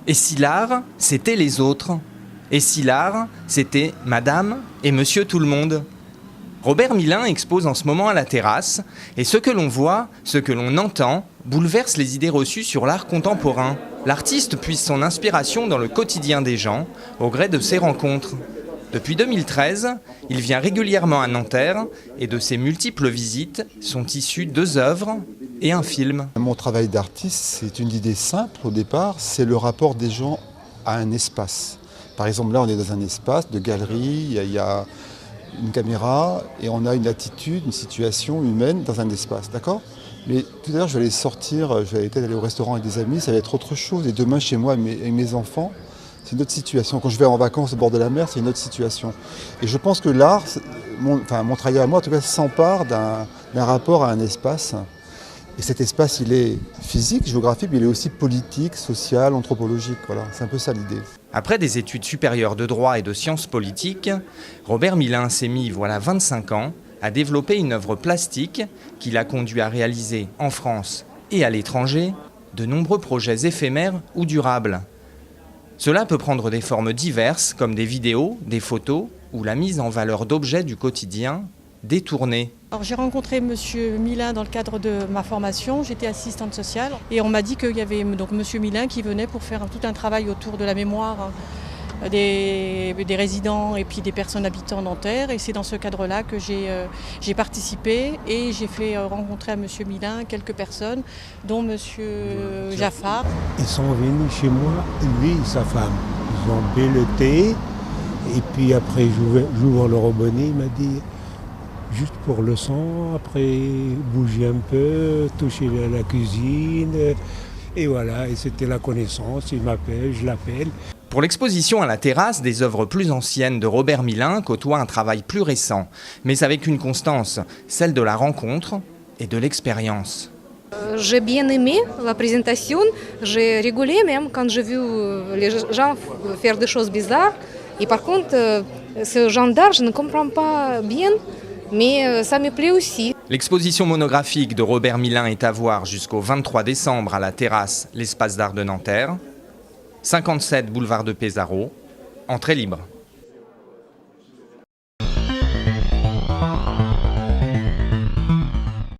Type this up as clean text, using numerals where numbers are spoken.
Et si l'art, c'était les autres? Et si l'art, c'était Madame et Monsieur Tout-le-Monde? Robert Millain expose en ce moment à la Terrasse, et ce que l'on voit, ce que l'on entend, bouleverse les idées reçues sur l'art contemporain. L'artiste puise son inspiration dans le quotidien des gens, au gré de ses rencontres. Depuis 2013, il vient régulièrement à Nanterre, et de ses multiples visites sont issues 2 œuvres et un film. Mon travail d'artiste, c'est une idée simple au départ, c'est le rapport des gens à un espace. Par exemple, là, on est dans un espace de galerie, il y a une caméra et on a une attitude, une situation humaine dans un espace, d'accord? Mais tout à l'heure, je vais aller sortir, je vais peut-être aller au restaurant avec des amis, ça va être autre chose. Et demain, chez moi, avec mes enfants, c'est une autre situation. Quand je vais en vacances au bord de la mer, c'est une autre situation. Et je pense que l'art, mon travail à moi, en tout cas, s'empare d'un rapport à un espace. Et cet espace, il est physique, géographique, mais il est aussi politique, social, anthropologique. Voilà, c'est un peu ça l'idée. Après des études supérieures de droit et de sciences politiques, Robert Millain s'est mis, voilà 25 ans, à développer une œuvre plastique qui l'a conduit à réaliser en France et à l'étranger de nombreux projets éphémères ou durables. Cela peut prendre des formes diverses comme des vidéos, des photos ou la mise en valeur d'objets du quotidien détournés. Alors, j'ai rencontré Monsieur Millain dans le cadre de ma formation, j'étais assistante sociale et on m'a dit qu'il y avait donc Monsieur Millain qui venait pour faire tout un travail autour de la mémoire des résidents et puis des personnes habitant Nanterre, et c'est dans ce cadre-là que j'ai participé et j'ai fait rencontrer à Monsieur Millain quelques personnes, dont Monsieur Jaffar. Ils sont venus chez moi, lui et sa femme. Ils ont bu le thé et puis après j'ouvre le robinet, il m'a dit juste pour le son, après bouger un peu, toucher la cuisine et voilà, et c'était la connaissance, il m'appelle, je l'appelle. Pour l'exposition à la Terrasse, des œuvres plus anciennes de Robert Millain côtoient un travail plus récent, mais avec une constance, celle de la rencontre et de l'expérience. J'ai bien aimé la présentation, j'ai rigolé même quand j'ai vu les gens faire des choses bizarres. Et par contre, ce genre d'art, je ne comprends pas bien, mais ça me plaît aussi. L'exposition monographique de Robert Millain est à voir jusqu'au 23 décembre à la Terrasse, l'espace d'art de Nanterre, 57 boulevard de Pesaro, entrée libre.